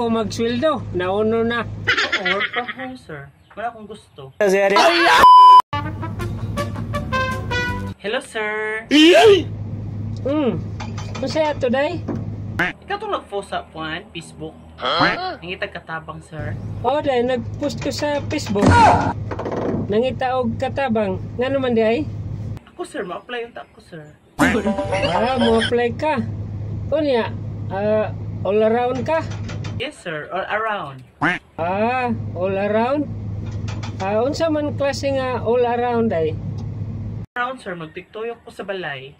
ako magsweldo. Nauno na. Work from home, sir. Wala akong gusto. Hello, sir. Masaya to, day? Ikaw itong nag-post sa Facebook. Nangitag katabang, sir. O, day, nag-post ko sa Facebook. Nangitaog katabang. Nga naman, day? Ako, sir. Ma-apply yung ko, sir. Mo apply ka. O niya, all around ka? Yes, sir. All around. All around? Unsa man klase nga all around, day? Around, sir. Magtiktuyok ko sa balay.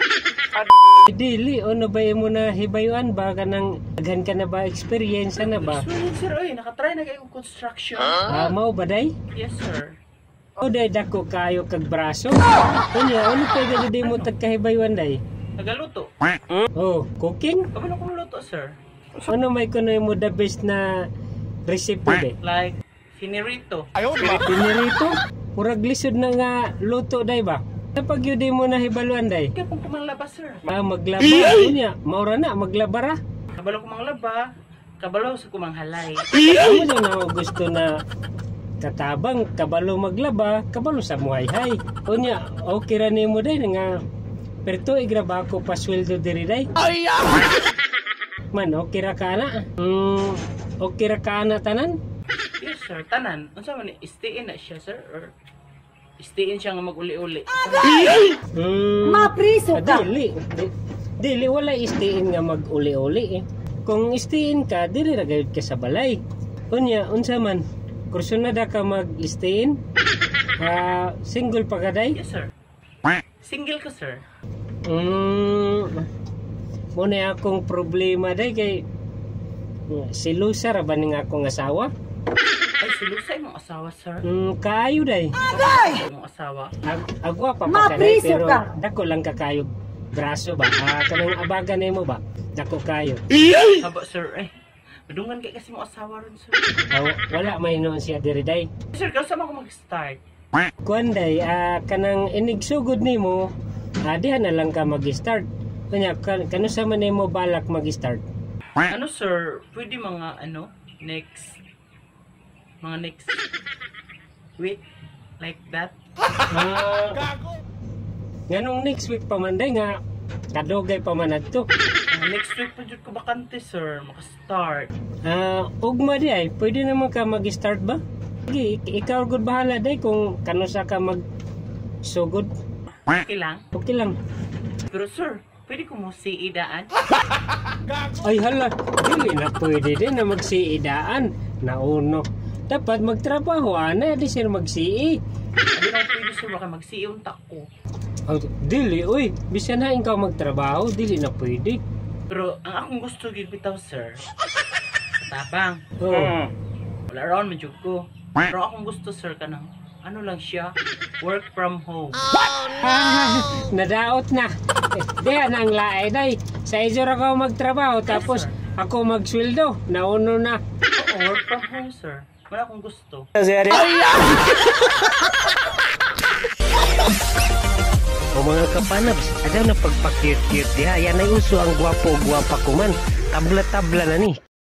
Dili, ano ba mo na hibayuan ba? Kanang aghan ka na ba? Experience na ba? Sir, oy, nakatry na kayo construction. Mao ba, day? Yes, sir. O day, dako kayo kag braso. Unya, ano pwede di mo tagkahibaywan, day? Nagaluto. Oh, cooking? Kabalo kong luto, sir. Ano may kuno mo the best na recipe, day? Like, finirito. Pinirito? Murag lisod na nga luto, day ba? Kapag yun di mo na hibaluan, day? Kaya kung kumanglaba, sir. Maglaba. Unya, maura na, maglabara. Kabalo kumanglaba. Kabalo sa kumanghalay. Ano na gusto na katabang, kabalo maglaba, kabalo sa muhay-hay. Unya, okay ra nimo day nga perto igraba ko pa sweldo diri day. Man, okay ra ka na. Okay ra ka na tanan? Yes, sir. Tanan. Unsa man ni stay in na siya, sir? Or stay in siya nga mag-uli-uli? Mapriso ka. Dili wala stay-in nga mag-uli-uli eh. Kung stay-in ka, dili ra gayud ka sa balay. Unya, unsa man? Kursunada ka mag-stay-in? Single pa ka, day? Yes, sir. Single ko, sir. Muna akong problema, day, kay silusa ra ba ning akong asawa? Ay, silusay mong asawa, sir. Kaayo, day. Silusay mong asawa. Agwa pa pa ka, day, Mapriso pero ka. dako lang ka kayo braso ba? Kanang abaga na mo ba? Dako kayo. Haba, sir. Madungan kayo kasi mong asawa rin, sir. Wala may noon siya diri, day. Sir, kasama ko mag-start. Kuanday, kanang inigsugod nimo, diha na lang ka mag-start. Kanya, kano sa man mo balak mag-start? Ano, sir? Pwede mga, next week? Like that? Nganong next week pa man, day, nga kadugay pa man adto. Next week pa dyan ko bakante, sir. Maka-start. Ugma di ay, pwede naman ka mag-start ba? Sige, ikaw gud bahala, day, kung kano sa ka mag-sugod. Okay lang? Okay lang. Pero, sir, pwede ko mo siidaan? Ay hala, dili na pwede din na magsiidaan. Nauno. Dapat magtrabaho, ana, di sir magsi. Abi na pwede, sir, baka magsiiuntak ko. Dili, uy, bisan na ikaw magtrabaho, dili na pwede. Pero, ang akong gusto gid bitaw, sir. Tabang. Wala raon man jud ko. Pero akong gusto, sir, kanang ano lang siya, work from home. Nadaot na. Diyan ang laay, day. Sa ijor ako magtrabaho, tapos sir. ako magsweldo. Nauno na. Work from home, sir. Wala akong gusto. O mga kapanabs, ada na pagpakit-cute diha. Yan ay uso ang gwapo-gwapa ko man. Tabla-tabla na ni.